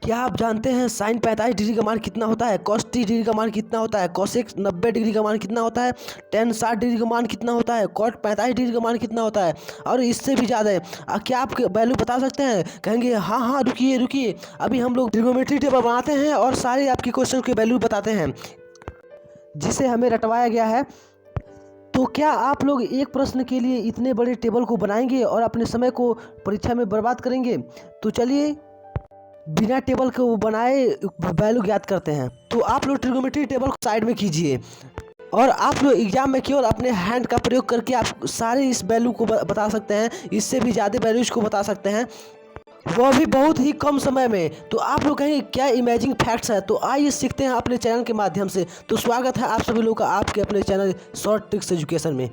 क्या आप जानते हैं साइन 45 डिग्री का मान कितना होता है, कॉस 30 डिग्री का मान कितना होता है, कोसेक 90 डिग्री का मान कितना होता है, टेन 60 डिग्री का मान कितना होता है, कॉट 45 डिग्री का मान कितना होता है और इससे भी ज़्यादा है। क्या आप वैल्यू बता सकते हैं? कहेंगे हाँ हाँ रुकिए रुकिए, अभी हम लोग ट्रिग्नोमेट्री टेबल बनाते हैं और सारे आपके क्वेश्चन के वैल्यू बताते हैं जिसे हमें रटवाया गया है। तो क्या आप लोग एक प्रश्न के लिए इतने बड़े टेबल को बनाएंगे और अपने समय को परीक्षा में बर्बाद करेंगे? तो चलिए बिना टेबल को बनाए वैल्यू ज्ञात करते हैं। तो आप लोग ट्रिग्नोमेट्री टेबल को साइड में कीजिए और आप लोग एग्जाम में केवल अपने हैंड का प्रयोग करके आप सारे इस वैल्यू को बता सकते हैं, इससे भी ज़्यादा वैल्यूज को बता सकते हैं, वह भी बहुत ही कम समय में। तो आप लोग कहेंगे क्या इमेजिंग फैक्ट्स है, तो आइए सीखते हैं अपने चैनल के माध्यम से। तो स्वागत है आप सभी लोगों का आपके अपने चैनल शॉर्ट ट्रिक्स एजुकेशन में।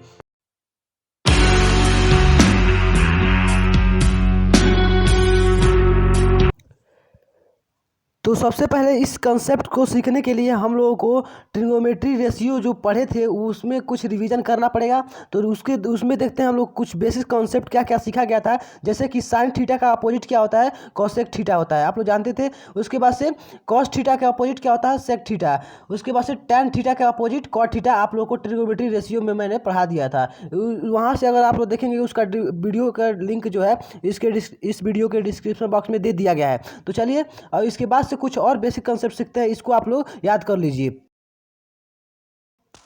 तो सबसे पहले इस कंसेप्ट को सीखने के लिए हम लोगों को ट्रिग्नोमेट्री रेशियो जो पढ़े थे उसमें कुछ रिवीजन करना पड़ेगा। तो उसमें देखते हैं हम लोग कुछ बेसिक कॉन्सेप्ट क्या क्या सीखा गया था। जैसे कि साइन थीटा का अपोजिट क्या होता है, कॉसेक थीटा होता है, आप लोग जानते थे। उसके बाद से कॉस थीटा का अपोजिट क्या होता है, सेक थीटा। उसके बाद से टेन थीटा का अपोजिट कॉट थीटा आप लोग को ट्रिग्नोमेट्री रेशियो में मैंने पढ़ा दिया था। वहाँ से अगर आप लोग देखेंगे उसका वीडियो का लिंक जो है इस वीडियो के डिस्क्रिप्शन बॉक्स में दे दिया गया है। तो चलिए और इसके बाद से कुछ और बेसिक कंसेप्ट सीखते हैं, इसको आप लोग याद कर लीजिए।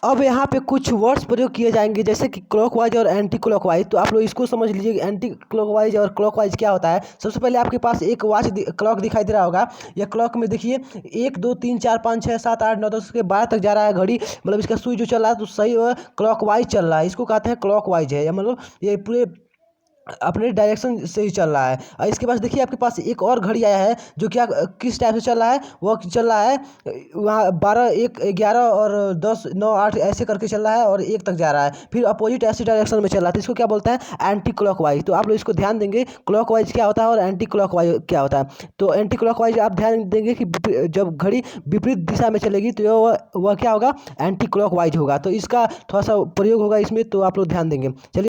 अब यहाँ पे कुछ वर्ड्स प्रयोग किए जाएंगे जैसे कि क्लॉकवाइज और एंटी क्लॉकवाइज। तो आप लोग इसको समझ लीजिए, एंटी क्लॉकवाइज और क्लॉकवाइज क्या होता है। सबसे पहले आपके पास एक क्लॉक दिखाई दे रहा होगा। यह क्लॉक में देखिए 1 2 3 4 5 6 7 8 9 10 के 12 तक जा रहा है घड़ी, मतलब इसका सुई जो चल रहा है तो सही क्लॉकवाइज चल रहा है, इसको कहते हैं क्लॉकवाइज है, मतलब ये पूरे अपने डायरेक्शन से ही चल रहा है। और इसके पास देखिए आपके पास एक और घड़ी आया है जो क्या किस टाइप से चल रहा है, वो चल रहा है वहाँ 12 1 11 और 10 9 8 ऐसे करके चल रहा है और 1 तक जा रहा है, फिर अपोजिट ऐसी डायरेक्शन में चल रहा है। तो इसको क्या बोलते हैं, एंटी क्लॉकवाइज। तो आप लोग इसको ध्यान देंगे क्लॉकवाइज क्या होता है और एंटी क्लॉकवाइज क्या होता है। तो एंटी क्लॉकवाइज आप ध्यान देंगे कि जब घड़ी विपरीत दिशा में चलेगी तो वह क्या होगा, एंटी क्लॉकवाइज होगा। तो इसका थोड़ा सा प्रयोग होगा इसमें, तो आप लोग ध्यान देंगे। चलिए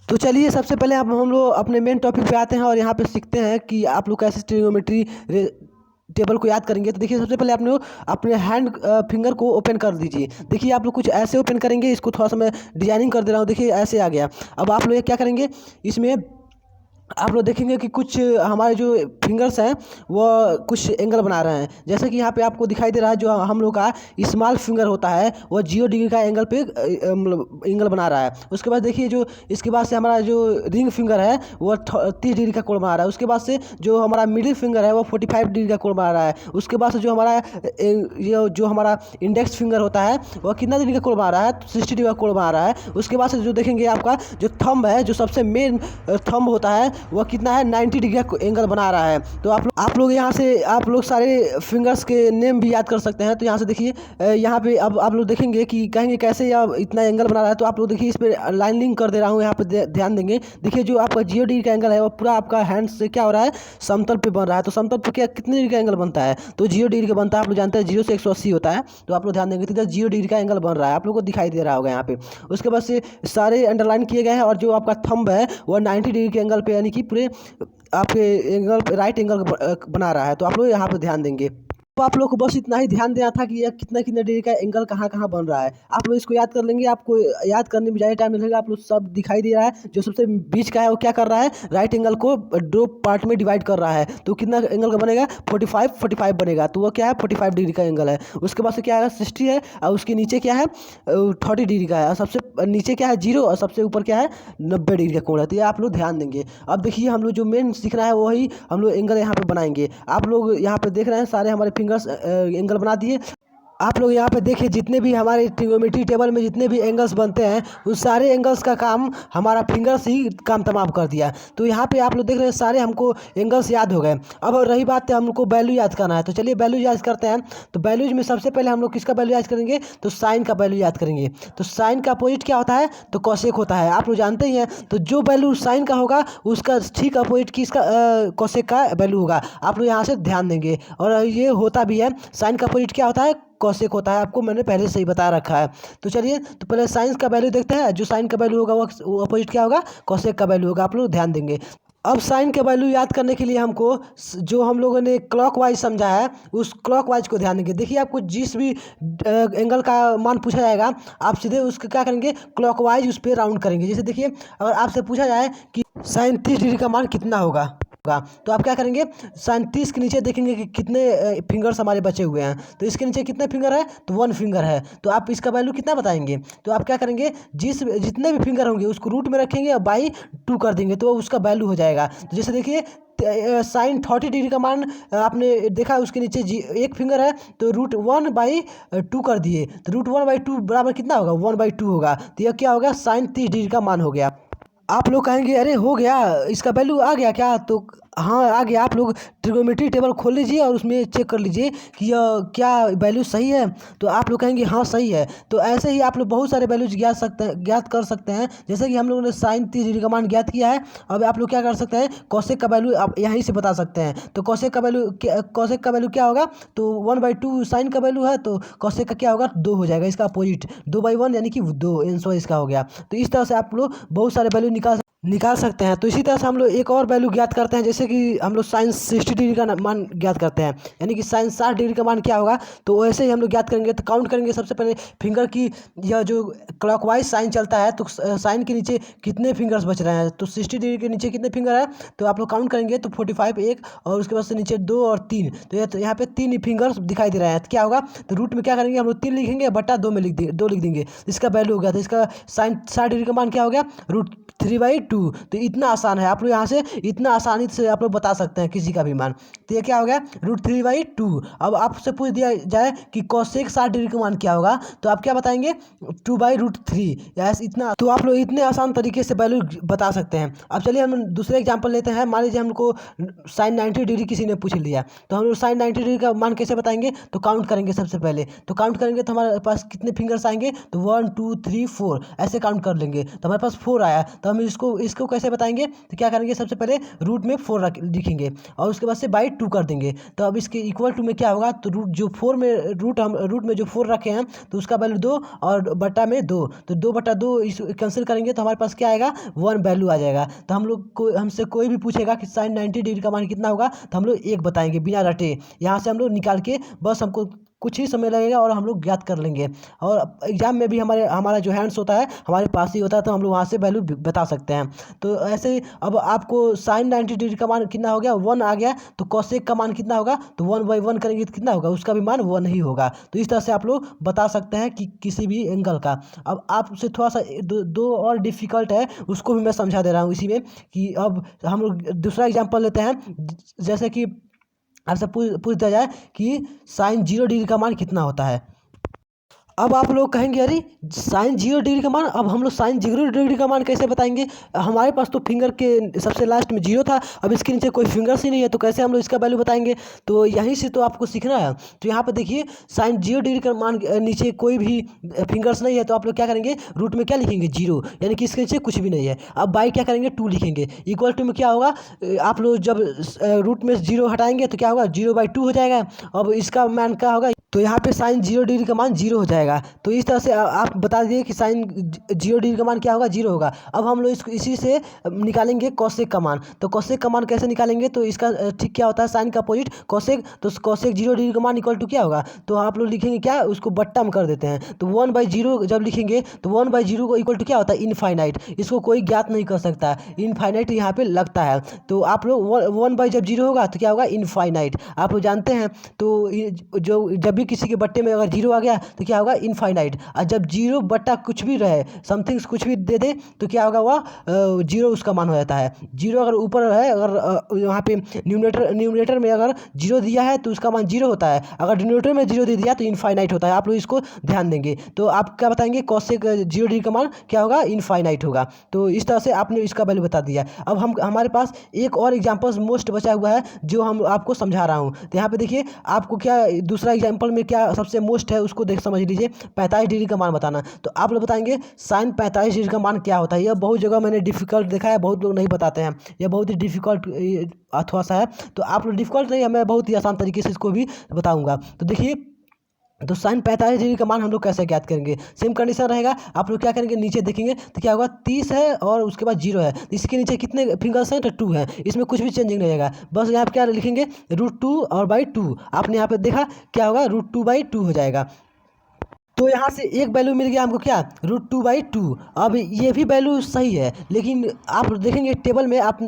तो चलिए सबसे पहले हम लोग अपने मेन टॉपिक पे आते हैं और यहाँ पे सीखते हैं कि आप लोग कैसे ट्रिग्नोमेट्री टेबल को याद करेंगे। तो देखिए सबसे पहले आप लोग अपने हैंड फिंगर को ओपन कर दीजिए। देखिए आप लोग कुछ ऐसे ओपन करेंगे, इसको थोड़ा सा मैं डिजाइनिंग कर दे रहा हूँ, देखिए ऐसे आ गया। अब आप लोग क्या करेंगे, इसमें आप लोग देखेंगे कि कुछ हमारे जो फिंगर्स हैं वो कुछ एंगल बना रहे हैं। जैसे कि यहाँ पे आपको दिखाई दे रहा है जो हम लोग का स्मॉल फिंगर होता है वो 0 डिग्री का एंगल पे मतलब एंगल बना रहा है। उसके बाद देखिए जो इसके बाद से हमारा जो रिंग फिंगर है वो 30 डिग्री का कोण बना रहा है। उसके बाद से जो हमारा मिडिल फिंगर है वो 45 डिग्री का कोण बना रहा है। उसके बाद से जो हमारा ये जो हमारा इंडेक्स फिंगर होता है वह कितना डिग्री का कोण बना रहा है, 60 डिग्री का कोण बना रहा है। उसके बाद से जो देखेंगे आपका जो थंब है, जो सबसे मेन थंब होता है वह कितना है, 90 डिग्री का एंगल बना रहा है। तो आप लोग यहाँ से आप लोग सारे फिंगर्स के नेम भी याद कर सकते हैं। तो यहाँ से देखिए यहाँ पे अब आप लोग देखेंगे कि कहेंगे कैसे यह इतना एंगल बना रहा है। तो आप लोग देखिए इस पर लाइन लिंक कर दे रहा हूँ, यहाँ पे ध्यान देंगे। देखिए जो आपका 0 डिग्री का एंगल है वो पूरा आपका हैंड से क्या हो रहा है, समतल पे बन रहा है। तो समतल पे क्या कितने डिग्री का एंगल बनता है, तो 0 डिग्री का बनता है। आप लोग जानते हैं 0 से 180 होता है। तो आप लोग ध्यान देंगे तो 0 डिग्री का एंगल बन रहा है, आप लोग को दिखाई दे रहा होगा यहाँ पे। उसके बाद से सारे अंडरलाइन किए गए हैं और जो आपका थंब है वो 90 डिग्री के एंगल पे यानी कि पूरे आपके एंगल राइट एंगल बना रहा है। तो आप लोग यहाँ पे ध्यान देंगे। तो आप लोग को बस इतना ही ध्यान देना था कि यह कितना कितना डिग्री का एंगल कहाँ कहाँ बन रहा है। आप लोग इसको याद कर लेंगे, आपको याद करने में ज़्यादा टाइम नहीं लगेगा। आप लोग सब दिखाई दे रहा है, जो सबसे बीच का है वो क्या कर रहा है, राइट एंगल को 2 पार्ट में डिवाइड कर रहा है। तो कितना एंगल का बनेगा, 45 बनेगा। तो वह क्या है, 45 डिग्री का एंगल है। उसके बाद से क्या है, 60 है और उसके नीचे क्या है, 30 डिग्री का है। और सबसे नीचे क्या है, 0 और सबसे ऊपर क्या है, 90 डिग्री का कोण है। तो ये आप लोग ध्यान देंगे। अब देखिए हम लोग जो मेन सीखना है वही हम लोग एंगल यहाँ पे बनाएंगे। आप लोग यहाँ पे देख रहे हैं सारे हमारे फिंगर्स एंगल बना दिए। आप लोग यहाँ पे देखिए जितने भी हमारे ट्रिग्नोमेट्री टेबल में जितने भी एंगल्स बनते हैं उस सारे एंगल्स का काम हमारा फिंगर्स ही काम तमाम कर दिया। तो यहाँ पे आप लोग देख रहे हैं सारे हमको एंगल्स याद हो गए। अब रही बात है हमको वैल्यू याद करना है। तो चलिए वैल्यू याद करते हैं। तो वैल्यूज में सबसे पहले हम लोग किसका वैल्यू याद करेंगे, तो साइन का वैल्यू याद करेंगे। तो साइन का अपोजिट क्या होता है, तो कॉसेक होता है, आप लोग जानते ही हैं। तो जो वैल्यू साइन का होगा उसका ठीक अपोजिट किसका, कॉसेक का वैल्यू होगा। आप लोग यहाँ से ध्यान देंगे और ये होता भी है। साइन का अपोजिट क्या होता है, कॉसेक होता है, आपको मैंने पहले से ही बता रखा है। तो चलिए तो पहले साइन का वैल्यू देखते हैं। जो साइन का वैल्यू होगा वो अपोजिट क्या होगा, कॉसेक का वैल्यू होगा। आप लोग ध्यान देंगे। अब साइन के वैल्यू याद करने के लिए हमको जो हम लोगों ने क्लॉकवाइज समझा है उस क्लॉकवाइज को ध्यान देंगे। देखिए आपको जिस भी एंगल का मान पूछा जाएगा आप सीधे उसका क्या करेंगे, क्लॉकवाइज उस पर राउंड करेंगे। जैसे देखिए अगर आपसे पूछा जाए कि साइन 30 डिग्री का मान कितना होगा, तो आप क्या करेंगे, साइन 30 के नीचे देखेंगे कि कितने फिंगर्स हमारे बचे हुए हैं। तो इसके नीचे कितने फिंगर है, तो 1 फिंगर है। तो आप इसका वैल्यू कितना बताएंगे, तो आप क्या करेंगे, जितने भी फिंगर होंगे उसको रूट में रखेंगे और बाई 2 कर देंगे तो उसका वैल्यू हो जाएगा। तो जैसे देखिए साइन 30 डिग्री का मान आपने देखा उसके नीचे एक फिंगर है तो √1/2 कर दिए, तो √1/2 बराबर कितना होगा, 1/2 होगा। तो यह क्या हो गया, साइन 30 डिग्री का मान हो गया। आप लोग कहेंगे अरे हो गया, इसका वैल्यू आ गया क्या, तो हाँ आ गया। आप लोग ट्रिग्नोमेट्री टेबल खोल लीजिए और उसमें चेक कर लीजिए कि यह क्या वैल्यू सही है। तो आप लोग कहेंगे हाँ सही है। तो ऐसे ही आप लोग बहुत सारे वैल्यूज ज्ञात कर सकते हैं। जैसे कि हम लोगों ने साइन 30 डिग्री का मान ज्ञात किया है। अब आप लोग क्या कर सकते हैं, कॉसेक का वैल्यू आप यहीं से बता सकते हैं। तो कॉसेक का वैल्यू क्या होगा, तो 1/2 साइन का वैल्यू है तो कॉसेक का क्या होगा, 2 हो जाएगा। इसका अपोजिट 2/1 यानी कि 2 आंसर इसका हो गया। तो इस तरह से आप लोग बहुत सारे वैल्यू निकाल सकते हैं। तो इसी तरह से हम लोग एक और वैल्यू ज्ञात करते हैं, जैसे कि हम लोग साइन 60 डिग्री का मान ज्ञात करते हैं, यानी कि साइन 60 डिग्री का मान क्या होगा। तो वैसे ही हम लोग ज्ञात करेंगे। तो काउंट करेंगे सबसे पहले फिंगर की, यह जो क्लॉकवाइज साइन चलता है तो साइन के नीचे कितने फिंगर्स बच रहे हैं, तो 60 डिग्री के नीचे कितने फिंगर है, तो आप लोग काउंट करेंगे तो 45 एक, और उसके बाद से नीचे 2 और 3। तो यहाँ पे 3 फिंगर्स दिखाई दे रहे हैं। तो क्या होगा, तो रूट में क्या करेंगे, हम लोग 3 लिखेंगे बटा 2 में 2 लिख देंगे। इसका वैल्यू हो गया। तो इसका साइन 60 डिग्री का मान क्या हो गया, √3/2। तो इतना आसान है, आप लोग यहाँ से इतना आसानी से आप लोग बता सकते हैं किसी का भी मान। तो ये क्या हो गया, √3/2। अब आपसे पूछ दिया जाए कि कॉसेक 60 डिग्री का मान क्या होगा, तो आप क्या बताएंगे, 2/√3। यस, इतना तो आप लोग इतने आसान तरीके से वैल्यू बता सकते हैं। अब चलिए हम दूसरे एग्जाम्पल लेते हैं। मान लीजिए हमको साइन 90 डिग्री किसी ने पूछ लिया, तो हम लोग साइन 90 डिग्री का मान कैसे बताएंगे, तो काउंट करेंगे सबसे पहले। तो काउंट करेंगे तो हमारे पास कितने फिंगर्स आएंगे, तो 1 2 3 4 ऐसे काउंट कर लेंगे। तो हमारे पास 4 आया, तो हम इसको कैसे बताएंगे, तो क्या करेंगे, सबसे पहले रूट में 4 लिखेंगे और उसके बाद से बाई 2 कर देंगे। तो अब इसके इक्वल टू में क्या होगा, तो रूट में जो 4 रखे हैं तो उसका वैल्यू 2 और बटा में 2, तो 2/2 इस कैंसिल करेंगे तो हमारे पास क्या आएगा, 1 वैल्यू आ जाएगा। तो हम लोग को हमसे कोई भी पूछेगा कि साइन 90 डिग्री का मान कितना होगा, तो हम लोग 1 बताएंगे बिना रटे। यहाँ से हम लोग निकाल के बस हमको कुछ ही समय लगेगा और हम लोग ज्ञात कर लेंगे। और एग्जाम में भी हमारा जो हैंड्स होता है हमारे पास ही होता है, तो हम लोग वहाँ से वैल्यू बता सकते हैं। तो ऐसे ही अब आपको साइन 90 डिग्री का मान कितना हो गया, 1 आ गया। तो कॉसेक का मान कितना होगा, तो 1/1 करेंगे तो कितना होगा, उसका भी मान 1 ही होगा। तो इस तरह से आप लोग बता सकते हैं कि किसी भी एंगल का। अब आपसे थोड़ा सा दो और डिफ़िकल्ट है, उसको भी मैं समझा दे रहा हूँ इसी में। कि अब हम लोग दूसरा एग्जाम्पल लेते हैं। जैसे कि आपसे पूछ दिया जाए कि साइन 0 डिग्री का मान कितना होता है। अब आप लोग कहेंगे अरे साइन 0 डिग्री का मान, अब हम लोग साइन 0 डिग्री का मान कैसे बताएंगे, हमारे पास तो फिंगर के सबसे लास्ट में 0 था, अब इसके नीचे कोई फिंगर्स ही नहीं है, तो कैसे हम लोग इसका वैल्यू बताएंगे। तो यहीं से तो आपको सीखना है। तो यहाँ पर देखिए साइन 0 डिग्री का मान नीचे कोई भी फिंगर्स नहीं है, तो आप लोग क्या करेंगे, रूट में क्या लिखेंगे, 0, यानी कि इसके नीचे कुछ भी नहीं है। अब बाई क्या करेंगे, 2 लिखेंगे। इक्वल टू में क्या होगा, आप लोग जब रूट में 0 हटाएंगे तो क्या होगा, 0/2 हो जाएगा। अब इसका मान क्या होगा, तो यहाँ पे साइन 0 डिग्री का मान 0 हो जाएगा। तो इस तरह से आप बता दीजिए कि साइन 0 डिग्री का मान क्या होगा, 0 होगा। अब हम लोग इसी से निकालेंगे कॉसेक का मान। तो कॉसेक का मान कैसे निकालेंगे, तो इसका ठीक क्या होता है, साइन का अपोजिट कॉसेक। तो कॉसेक 0 डिग्री का मान इक्वल टू क्या होगा, तो आप लोग लिखेंगे क्या, उसको बट्टा में कर देते हैं। तो 1/0 जब लिखेंगे तो 1/0 को इक्वल टू क्या होता है, इनफाइनाइट। इसको कोई ज्ञात नहीं कर सकता, इनफाइनाइट यहाँ पे लगता है। तो आप लोग 1/0 होगा तो क्या होगा, इनफाइनाइट, आप लोग जानते हैं। तो जो जब भी किसी के बट्टे में अगर 0 आ गया तो क्या होगा, इनफाइनाइट। और जब 0 बट्टा कुछ भी रहे, समथिंग्स कुछ भी दे दे, तो क्या होगा, वह 0 उसका मान हो जाता है। 0 अगर ऊपर है, अगर यहाँ पे न्यूमरेटर में अगर 0 दिया है तो उसका मान 0 होता है, अगर डिनोमिनेटर में 0 दे दिया तो इनफाइनाइट होता है। आप लोग इसको ध्यान देंगे। तो आप क्या बताएंगे, कॉसेक 0 डिग्री का मान क्या होगा, इनफाइनाइट होगा। तो इस तरह से आपने इसका वैल्यू बता दिया। अब हमारे पास एक और एग्जाम्पल्स मोस्ट बचा हुआ है जो हम आपको समझा रहा हूँ। तो यहाँ पे देखिए आपको क्या दूसरा एग्जाम्पल में क्या सबसे मोस्ट है उसको देख समझ लीजिए। 45 डिग्री का मान बताना। तो आप लोग बताएंगे साइन 45 डिग्री का मान क्या होता है। यह बहुत जगह मैंने डिफिकल्ट देखा है, बहुत लोग नहीं बताते हैं, यह बहुत ही डिफिकल्ट अथवा सा है। तो आप लोग डिफिकल्ट नहीं है, मैं बहुत ही आसान तरीके से इसको भी बताऊँगा। तो देखिए तो साइन 45 डिग्री का मान हम लोग कैसे ज्ञात करेंगे? सेम कंडीशन रहेगा। आप लोग क्या करेंगे, नीचे देखेंगे तो क्या होगा, 30 है और उसके बाद 0 है, तो इसके नीचे कितने फिंगर्स हैं? तो 2 है। इसमें कुछ भी चेंजिंग नहीं रहेगा। बस यहाँ पे क्या लिखेंगे, √2 और बाई 2। आपने यहाँ पे देखा क्या होगा, √2/2 हो जाएगा। तो यहाँ से एक वैल्यू मिल गया हमको, क्या, √2/2। अब ये भी वैल्यू सही है, लेकिन आप देखेंगे टेबल में, आप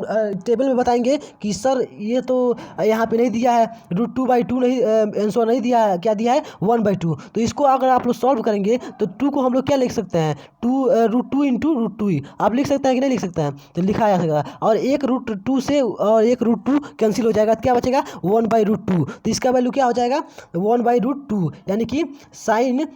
टेबल में बताएंगे कि सर ये तो यहाँ पे नहीं दिया है, √2/2 नहीं, आंसर नहीं दिया है, क्या दिया है, 1/2। तो इसको अगर आप लोग सॉल्व करेंगे तो 2 को हम लोग क्या लिख सकते हैं, √2 इंटू √2 ही आप लिख सकते हैं कि नहीं लिख सकते हैं? तो लिखा जा सकता है। और एक √2 से और एक √2 कैंसिल हो जाएगा, तो क्या बचेगा, 1/√2। तो इसका वैल्यू क्या हो जाएगा, 1/√2, यानी कि साइन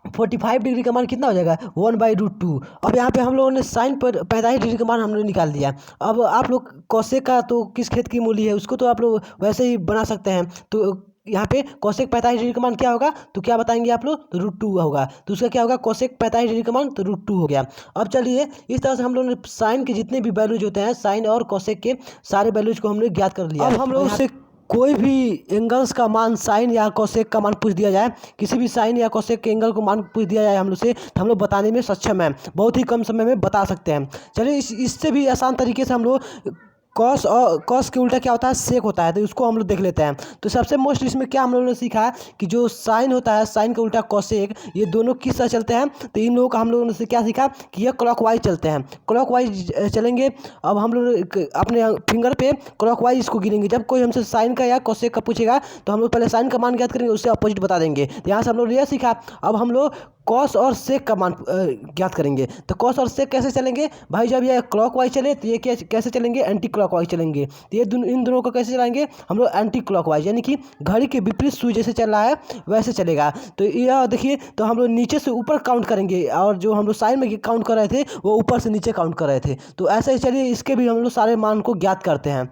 45 डिग्री का मान कितना हो जाएगा, 1/√2। अब यहाँ पे हम लोगों ने साइन पर 45 डिग्री का मान हमने निकाल दिया। अब आप लोग कौशेक का तो किस खेत की मूली है उसको तो आप लोग वैसे ही बना सकते हैं। तो यहाँ पे कौशेक 45 डिग्री का मान क्या होगा, तो क्या बताएंगे आप लोग, तो √2 होगा। तो उसका क्या होगा, कौशेक 45 डिग्री का मान, तो √2 हो गया। अब चलिए इस तरह से हम लोगों ने साइन के जितने भी वैल्यूज होते हैं, साइन और कौशेक के सारे वैल्यूज को हमने ज्ञात कर लिया। अब हम लोग से कोई भी एंगल्स का मान, साइन या कोसेक का मान पूछ दिया जाए, किसी भी साइन या कोसेक के एंगल को मान पूछ दिया जाए हम लोग से, तो हम लोग बताने में सक्षम हैं, बहुत ही कम समय में बता सकते हैं। चलिए इससे भी आसान तरीके से हम लोग कॉस, और कॉस के उल्टा क्या होता है, सेक होता है, तो उसको हम लोग देख लेते हैं। तो सबसे मोस्ट इसमें क्या हम लोगों ने सीखा है कि जो साइन होता है, साइन का उल्टा कॉसेक, ये दोनों किस तरह चलते हैं। तो इन लोगों का हम लोगों ने क्या सीखा कि ये क्लॉकवाइज चलते हैं, क्लॉकवाइज चलेंगे। अब हम लोग अपने फिंगर पे क्लॉकवाइज इसको गिनेंगे। जब कोई हमसे साइन का या कॉसेक का पूछेगा तो हम लोग पहले साइन का मान ज्ञात करेंगे, उससे अपोजिट बता देंगे। तो यहाँ से हम लोग ये सीखा। अब हम लोग कॉस और सेक का मान ज्ञात करेंगे। तो कॉस और सेक कैसे चलेंगे भाई, जब ये क्लॉकवाइज चले तो ये कैसे चलेंगे, एंटी क्लॉकवाइज चलेंगे। तो ये इन दोनों को कैसे चलाएंगे हम लोग, एंटी क्लॉकवाइज, यानी कि घड़ी के विपरीत सुई जैसे चल रहा है वैसे चलेगा। तो यह देखिए, तो हम लोग नीचे से ऊपर काउंट करेंगे, और जो हम लोग साइन में काउंट कर रहे थे वो ऊपर से नीचे काउंट कर रहे थे। तो ऐसे ही चलिए इसके भी हम लोग सारे मान को ज्ञात करते हैं।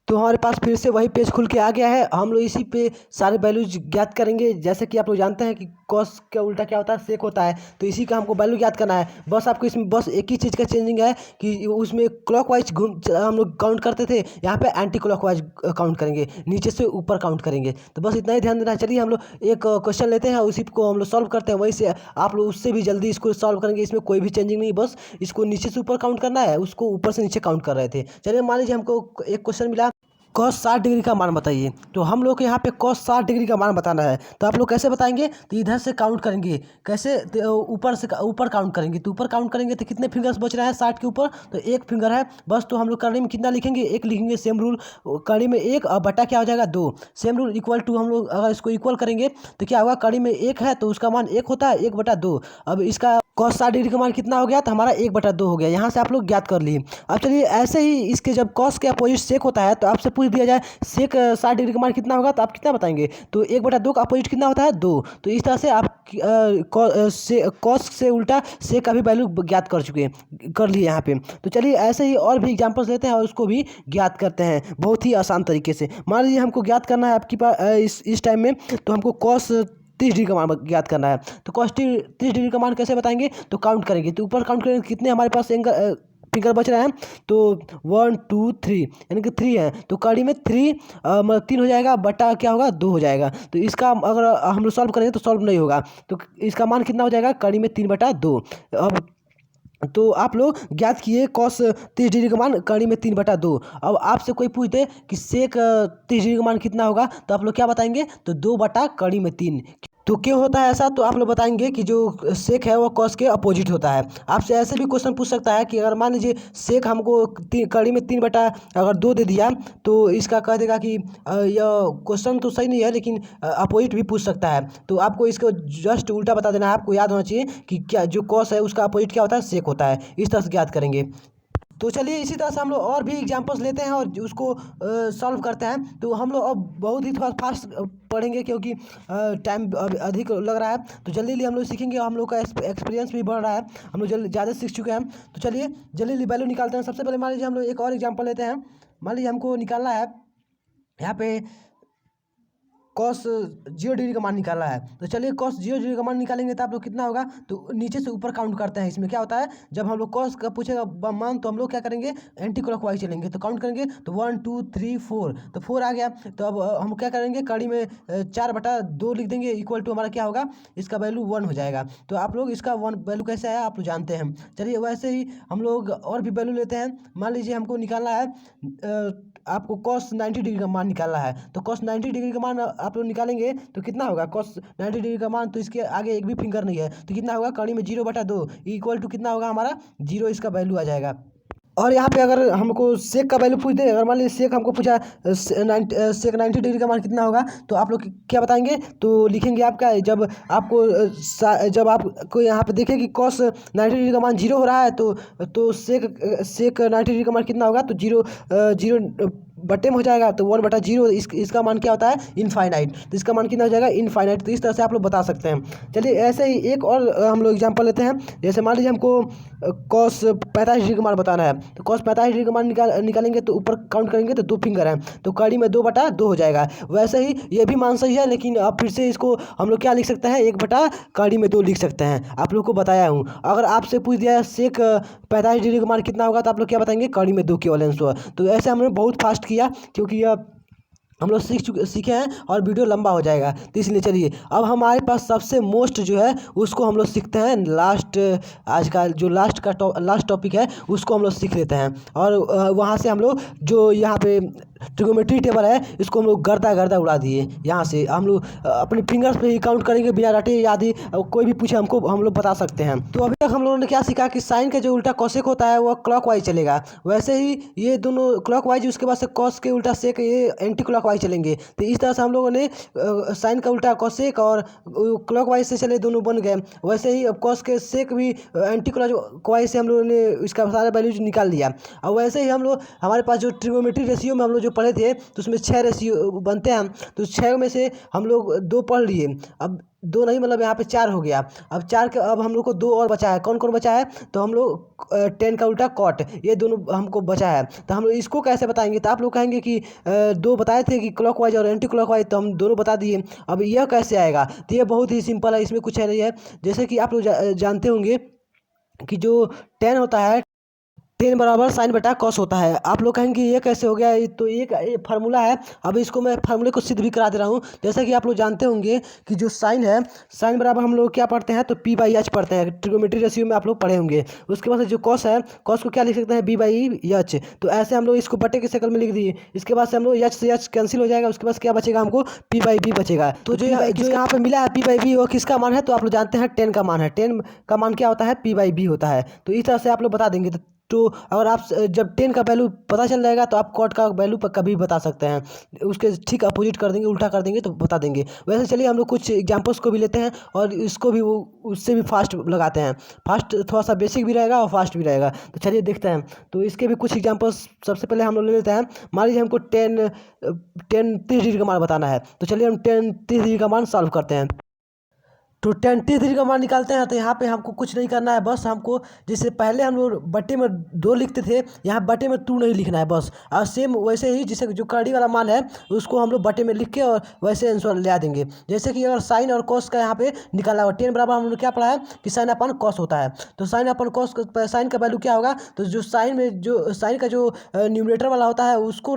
तो हमारे पास फिर से वही पेज खुल के आ गया है। हम लोग इसी पे सारे वैल्यूज ज्ञात करेंगे। जैसे कि आप लोग जानते हैं कि कॉस का उल्टा क्या होता है, सेक होता है। तो इसी का हमको वैल्यू ज्ञात करना है। बस आपको इसमें बस एक ही चीज़ का चेंजिंग है कि उसमें क्लॉकवाइज हम लोग काउंट करते थे, यहाँ पे एंटी क्लॉकवाइज काउंट करेंगे, नीचे से ऊपर काउंट करेंगे। तो बस इतना ही ध्यान देना है। चलिए हम लोग एक क्वेश्चन लेते हैं, उसी को हम लोग सॉल्व करते हैं। वही से आप लोग उससे भी जल्दी इसको सॉल्व करेंगे। इसमें कोई भी चेंजिंग नहीं, बस इसको नीचे से ऊपर काउंट करना है, उसको ऊपर से नीचे काउंट कर रहे थे। चलिए मान लीजिए हमको एक क्वेश्चन मिला, कॉस 60 डिग्री का मान बताइए। तो हम लोग को यहाँ पे कॉस 60 डिग्री का मान बताना है। तो आप लोग कैसे बताएंगे, तो इधर से काउंट करेंगे, कैसे, तो ऊपर से ऊपर काउंट करेंगे। तो ऊपर काउंट करेंगे तो कितने फिंगर्स बच रहे हैं 60 के ऊपर, तो एक फिंगर है बस। तो हम लोग करने में कितना लिखेंगे, एक लिखेंगे। सेम रूल, कड़ी में एक और बटा क्या हो जाएगा, 2। सेम रूल इक्वल टू, हम लोग अगर इसको इक्वल करेंगे तो क्या होगा, कड़ी में एक है तो उसका मान 1 होता है, 1/2। अब इसका कॉस 60 डिग्री का मान कितना हो गया, तो हमारा 1/2 हो गया। यहाँ से आप लोग ज्ञात कर लिए। अब चलिए ऐसे ही इसके जब कॉस के अपोजिट सेक होता है, तो आपसे पूछ दिया जाए सेक 60 डिग्री का मान कितना होगा, तो आप कितना बताएंगे, तो 1/2 का अपोजिट कितना होता है, 2। तो इस तरह से आप कॉस से उल्टा सेक का भी वैल्यू ज्ञात कर लिए यहाँ पे। तो चलिए ऐसे ही और भी एग्जाम्पल्स लेते हैं और उसको भी ज्ञात करते हैं बहुत ही आसान तरीके से। मान लीजिए हमको ज्ञात करना है आपके पास इस टाइम में, तो हमको कॉस 30 डिग्री का मान ज्ञात करना है। तो कॉस 30 डिग्री का मान कैसे बताएंगे, तो काउंट करेंगे। तो ऊपर काउंट करेंगे कितने हमारे पास एंगल फिंगर बच रहे हैं, तो 1 2 3, यानी कि 3 है। तो कड़ी में 3 मतलब 3 हो जाएगा, बटा क्या होगा, 2 हो जाएगा। तो इसका अगर हम लोग सॉल्व करेंगे तो सॉल्व नहीं होगा। तो इसका मान कितना हो जाएगा, कड़ी में 3/2। अब तो आप लोग ज्ञात किए कॉस 30 डिग्री का मान कड़ी में 3/2। अब आपसे कोई पूछ दे कि सेक 30 डिग्री का मान कितना होगा, तो आप लोग क्या बताएंगे, तो 2/3। तो क्यों होता है ऐसा, तो आप लोग बताएंगे कि जो सेक है वो कॉस के अपोजिट होता है। आपसे ऐसे भी क्वेश्चन पूछ सकता है कि अगर मान लीजिए सेक हमको कड़ी में 3/2 दे दिया, तो इसका कह देगा कि यह क्वेश्चन तो सही नहीं है, लेकिन अपोजिट भी पूछ सकता है। तो आपको इसको जस्ट उल्टा बता देना है। आपको याद होना चाहिए कि क्या जो कॉस है उसका अपोजिट क्या होता है, सेक होता है। इस तरह से ज्ञात करेंगे। तो चलिए इसी तरह से हम लोग और भी एग्जांपल्स लेते हैं और उसको सॉल्व करते हैं। तो हम लोग अब बहुत ही थोड़ा फास्ट पढ़ेंगे, क्योंकि टाइम अधिक लग रहा है। तो जल्दी जल्दी हम लोग सीखेंगे, हम लोग का एक्सपीरियंस भी बढ़ रहा है, हम लोग जल्दी ज़्यादा सीख चुके हैं। तो चलिए जल्दी वैल्यू निकालते हैं। सबसे पहले मान लीजिए हम लोग एक और एग्जाम्पल लेते हैं। मान लीजिए हमको निकालना है यहाँ पे कॉस 0 डिग्री का मान निकाला है। तो चलिए कॉस 0 डिग्री का मान निकालेंगे तो आप लोग कितना होगा, तो नीचे से ऊपर काउंट करते हैं। इसमें क्या होता है, जब हम लोग कॉस का पूछेगा मान तो हम लोग क्या करेंगे, एंटी क्लॉकवाइज चलेंगे। तो काउंट करेंगे तो 1 2 3 4, तो 4 आ गया। तो अब हम क्या करेंगे, कड़ी में 4/2 लिख देंगे, इक्वल टू हमारा क्या होगा, इसका वैल्यू 1 हो जाएगा। तो आप लोग इसका 1 वैल्यू कैसे आया आप लोग जानते हैं। चलिए वैसे ही हम लोग और भी वैल्यू लेते हैं। मान लीजिए हमको निकालना है, आपको cos 90 डिग्री का मान निकालना है। तो cos 90 डिग्री का मान आप लोग निकालेंगे तो कितना होगा, cos 90 डिग्री का मान, तो इसके आगे एक भी फिंगर नहीं है, तो कितना होगा, कड़ी में 0/2 इक्वल टू कितना होगा हमारा 0, इसका वैल्यू आ जाएगा। और यहाँ पे अगर हमको सेक का वैल्यू पूछ दे, अगर मान लीजिए सेक हमको पूछा सेक 90 डिग्री का मान कितना होगा, तो आप लोग क्या बताएंगे, तो लिखेंगे आपका, जब आपको यहाँ पे देखें कि कॉस 90 डिग्री का मान 0 हो रहा है, तो सेक 90 डिग्री का मान कितना होगा, तो 0 बटे में हो जाएगा, तो 1/0 इसका मान क्या होता है, इनफाइनाइट। तो इसका मान कितना हो जाएगा, इनफाइनाइट। तो इस तरह से आप लोग बता सकते हैं। चलिए ऐसे ही एक और हम लोग एग्जांपल लेते हैं। जैसे मान लीजिए हमको कॉस 45 डिग्री का मान बताना है। तो कॉस 45 डिग्री का मान निकालेंगे तो ऊपर काउंट करेंगे तो 2 फिंगर हैं, तो कड़ी में 2/2 हो जाएगा। वैसे ही ये भी मान सही है, लेकिन अब फिर से इसको हम लोग क्या लिख सकते हैं, 1/2 लिख सकते हैं। आप लोग को बताया हूँ। अगर आपसे पूछ दिया सेक 45 डिग्री का मान कितना होगा, तो आप लोग क्या बताएंगे, कड़ी में 2 केवल आंसर। तो ऐसे हमने बहुत फास्ट किया, क्योंकि यह हम लोग सीखे हैं और वीडियो लंबा हो जाएगा, तो इसलिए चलिए अब हमारे पास सबसे मोस्ट जो है उसको हम लोग सीखते हैं। आज का जो लास्ट टॉपिक है उसको हम लोग सीख लेते हैं। और वहाँ से हम लोग जो यहाँ पे ट्रिग्नोमेट्री टेबल है, इसको हम लोग गर्दा उड़ा दिए। यहाँ से हम लोग अपने फिंगर्स पे ही काउंट करेंगे, बिना रटे याद ही कोई भी पूछे हमको हम लोग बता सकते हैं। तो अभी तक हम लोगों ने क्या सीखा कि साइन का जो उल्टा कॉसेक होता है वो क्लॉकवाइज चलेगा। वैसे ही ये दोनों क्लॉकवाइज, उसके बाद से कॉस के उल्टा सेक ये एंटी क्लॉकवाइज चलेंगे। तो इस तरह से हम लोगों ने साइन का उल्टा कॉसेक और क्लॉकवाइज से चले, दोनों बन गए। वैसे ही अब कॉस के सेक भी एंटी क्लॉकवाइज से हम लोगों ने इसका सारा वैल्यूज निकाल लिया। और वैसे ही हम लोग, हमारे पास जो ट्रिग्नोमेट्री रेशियो में हम लोग जो पढ़े थे, तो उसमें 6 रेशियो बनते हैं। तो 6 में से हम लोग 2 पढ़ लिए, अब 2 नहीं, मतलब यहाँ पे 4 हो गया। अब हम लोग को 2 और बचा है। कौन कौन बचा है, तो हम लोग 10 का उल्टा कॉट, ये दोनों हमको बचा है। तो हम लोग इसको कैसे बताएंगे, तो आप लोग कहेंगे कि 2 बताए थे कि क्लॉकवाइज और एंटी क्लॉकवाइज, तो हम दोनों बता दिए। अब यह कैसे आएगा, तो ये बहुत ही सिंपल है, इसमें कुछ है नहीं है। जैसे कि आप लोग जानते होंगे कि जो 10 होता है, 10 बराबर साइन बटा कॉस होता है। आप लोग कहेंगे ये कैसे हो गया, तो ये फार्मूला है। अब इसको मैं फार्मूले को सिद्ध भी करा दे रहा हूँ। जैसा कि आप लोग जानते होंगे कि जो साइन है, साइन बराबर हम लोग क्या पढ़ते हैं, तो P/H पढ़ते हैं। ट्रिग्नोमेट्री रेशियो में आप लोग पढ़े होंगे। उसके बाद से जो कॉस है, कॉस को क्या लिख सकते हैं, B/H। तो ऐसे हम लोग इसको बटे की शक्ल में लिख दिए। इसके बाद से हम लोग H से H कैंसिल हो जाएगा। उसके बाद क्या बचेगा, हमको P/B बचेगा। तो जो यहाँ पे मिला है P/B, वो किसका मान है, तो आप लोग जानते हैं 10 का मान है। 10 का मान क्या होता है, P/B होता है। तो इस तरह से आप लोग बता देंगे। तो अगर आप जब 10 का वैल्यू पता चल जाएगा, तो आप कॉट का वैल्यू पर कभी बता सकते हैं। उसके ठीक अपोजिट कर देंगे, उल्टा कर देंगे, तो बता देंगे। वैसे चलिए हम लोग कुछ एग्जांपल्स को भी लेते हैं और इसको भी उससे भी फास्ट लगाते हैं। फास्ट थोड़ा सा बेसिक भी रहेगा और फास्ट भी रहेगा। तो चलिए देखते हैं। तो इसके भी कुछ एग्जांपल्स सबसे पहले हम लोग ले लेते हैं। मान लीजिए हमको 10 30 डिग्री का मान बताना है। तो चलिए हम 10 30 डिग्री का मान सॉल्व करते हैं। तो 10 30 डिग्री का मान निकालते हैं। तो यहाँ पे हमको कुछ नहीं करना है, बस हमको जैसे पहले हम लोग बटे में 2 लिखते थे, यहाँ बटे में 2 नहीं लिखना है बस। और सेम वैसे ही जैसे जो कड़ी वाला मान है, उसको हम लोग बटे में लिख के और वैसे आंसर ले आ देंगे। जैसे कि अगर साइन और कॉस का यहाँ पे निकाला हुआ 10 बराबर हम लोग क्या पढ़ा है कि साइन अपन कॉस होता है। तो साइन अपन कॉस, साइन का वैल्यू क्या होगा, तो जो साइन का जो न्यूमरेटर वाला होता है उसको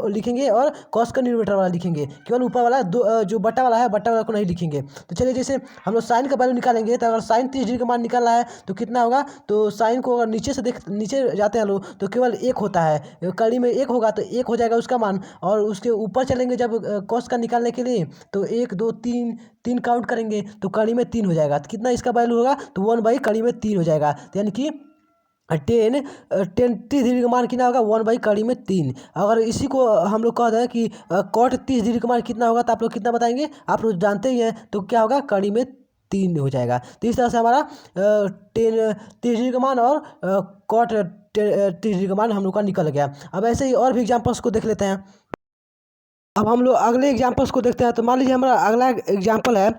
लिखेंगे और कॉस का न्यूमरेटर वाला लिखेंगे। केवल ऊपर वाला जो बट्टा वाला है, बट्टा वाला को नहीं लिखेंगे। तो चलिए जैसे हम लोग साइन का वैल्यू निकालेंगे, तो अगर साइन 30 डिग्री का मान निकालना है तो कितना होगा, तो साइन को अगर नीचे जाते हैं लोग, तो केवल 1 होता है। कड़ी में 1 होगा तो 1 हो जाएगा उसका मान। और उसके ऊपर चलेंगे जब कॉस का निकालने के लिए, तो 1 2 3 काउंट करेंगे, तो कड़ी में 3 हो जाएगा। तो कितना इसका वैल्यू होगा, तो 1 कड़ी में 3 हो जाएगा। यानी कि 10 30 डिग्री का मान कितना होगा, 1 कड़ी में 3। अगर इसी को हम लोग कह दें कि कॉट 30 डिग्री का मान कितना होगा, तो आप लोग कितना बताएंगे, आप लोग जानते ही हैं। तो क्या होगा, कड़ी में 3 हो जाएगा। तो इस तरह से हमारा 10 30 डिग्री का मान और कॉट 30 डिग्री का मान हम लोग का निकल गया। अब ऐसे ही और भी एग्जाम्पल्स को देख लेते हैं। अब हम लोग अगले एग्जाम्पल्स को देखते हैं। तो मान लीजिए हमारा अगला एग्जाम्पल है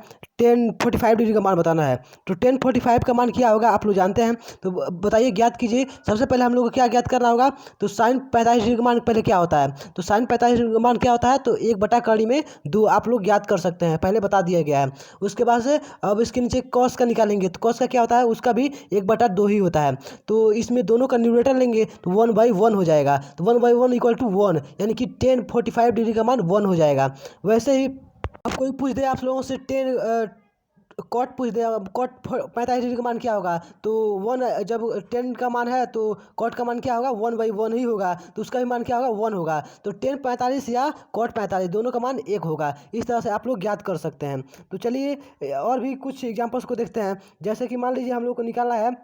1045 डिग्री का मान बताना है। तो 1045 का मान क्या होगा आप लोग जानते हैं, तो बताइए, ज्ञात कीजिए। सबसे पहले हम लोग को क्या ज्ञात करना होगा, तो साइन 45 डिग्री का मान पहले क्या होता है, तो साइन 45 डिग्री का मान क्या होता है, तो 1/2 आप लोग ज्ञात कर सकते हैं, पहले बता दिया गया है। उसके बाद से अब इसके नीचे कॉस का निकालेंगे, तो कॉस का क्या होता है, उसका भी 1/2 ही होता है। तो इसमें दोनों का न्यूमरेटर लेंगे तो 1/1 हो जाएगा, तो 1/1 = 1, यानी कि 1045 डिग्री का मान 1 हो जाएगा। वैसे ही अब कोई पूछ दे आप लोगों से कॉट पूछ दे, कॉट 45 डिग्री का मान क्या होगा, तो 1, जब 10 का मान है तो कॉट का मान क्या होगा, 1/1 ही होगा, तो उसका भी मान क्या होगा, 1 होगा। तो 1045 या कॉट 45 दोनों का मान 1 होगा। इस तरह से आप लोग ज्ञात कर सकते हैं। तो चलिए और भी कुछ एग्जाम्पल्स को देखते हैं। जैसे कि मान लीजिए हम लोग को निकालना है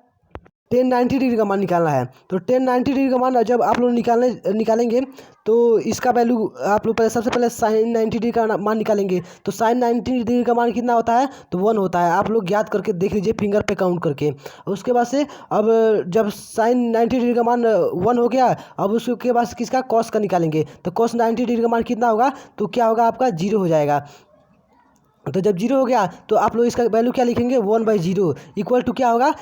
1090 डिग्री का मान निकालना है। तो 1090 डिग्री का मान जब आप लोग निकालेंगे तो इसका वैल्यू आप लोग सबसे पहले साइन 90 डिग्री का मान निकालेंगे। तो साइन 90 डिग्री का मान कितना होता है, तो 1 होता है। आप लोग ज्ञात करके देख लीजिए फिंगर पे काउंट करके। उसके बाद से अब जब साइन 90 डिग्री का मान 1 हो गया, अब उसके बाद किसका कॉस का निकालेंगे। तो कॉस 90 डिग्री का मान कितना होगा, तो क्या होगा आपका 0 हो जाएगा। तो जब 0 हो गया तो आप लोग इसका वैल्यू क्या लिखेंगे, 1/0 = क्या होगा,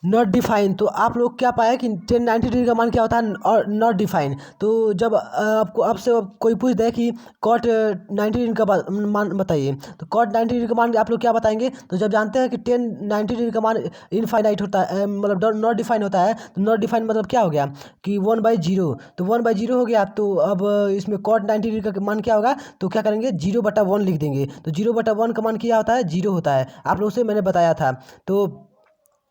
नॉट डिफाइन। तो आप लोग क्या पाए कि 1090 डिग्री का मान क्या होता है, और नॉट डिफाइन। तो जब आपको आपसे कोई पूछ दे कि कॉट 90 डिग्री का मान बताइए, तो कॉट 90 डिग्री का मान आप लोग क्या बताएंगे। तो जब जानते हैं कि 1090 डिग्री का मान इनफाइनाइट होता है, मतलब नॉट डिफाइन होता है, तो नॉट डिफाइन मतलब क्या हो गया कि 1/0। तो 1/0 हो गया, तो अब इसमें कॉट 90 डिग्री का मान क्या होगा, तो क्या करेंगे 0/1 लिख देंगे। तो 0/1 का मान क्या होता है, 0 होता है। आप लोग से मैंने बताया था। तो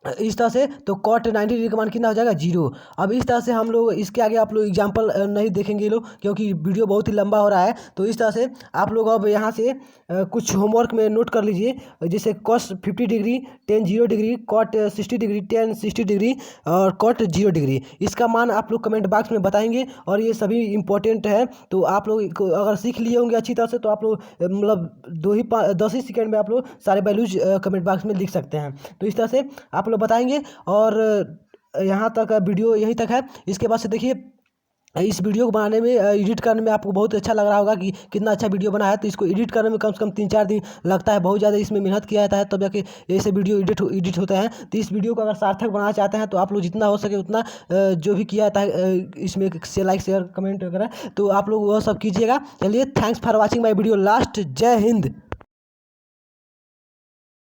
इस तरह से तो कॉट 90 डिग्री का मान कितना हो जाएगा, 0। अब इस तरह से हम लोग इसके आगे आप लोग एग्जाम्पल नहीं देखेंगे लोग, क्योंकि वीडियो बहुत ही लंबा हो रहा है। तो इस तरह से आप लोग अब यहाँ से कुछ होमवर्क में नोट कर लीजिए, जैसे cos 50 degree, 10 0 degree, cot 60 degree, 10 60 degree, और कॉट 0 डिग्री। इसका मान आप लोग कमेंट बॉक्स में बताएंगे, और ये सभी इंपॉर्टेंट है। तो आप लोग अगर सीख लिए होंगे अच्छी तरह से, तो आप लोग मतलब 10 ही सेकेंड में आप लोग सारे वैल्यूज कमेंट बॉक्स में लिख सकते हैं। तो इस तरह से आप लोग बताएंगे। और यहाँ तक वीडियो यहीं तक है। इसके बाद से देखिए, इस वीडियो को बनाने में एडिट करने में आपको बहुत अच्छा लग रहा होगा कि कितना अच्छा वीडियो बना है। तो इसको एडिट करने में कम से कम 3-4 दिन लगता है, बहुत ज़्यादा इसमें मेहनत किया जाता है, तब जाके ऐसे वीडियो एडिट होते हैं। तो इस वीडियो को अगर सार्थक बनाना चाहते हैं, तो आप लोग जितना हो सके उतना जो भी किया जाता है इसमें से लाइक शेयर कमेंट वगैरह, तो आप लोग वह सब कीजिएगा। चलिए, thanks for watching my video last. जय हिंद।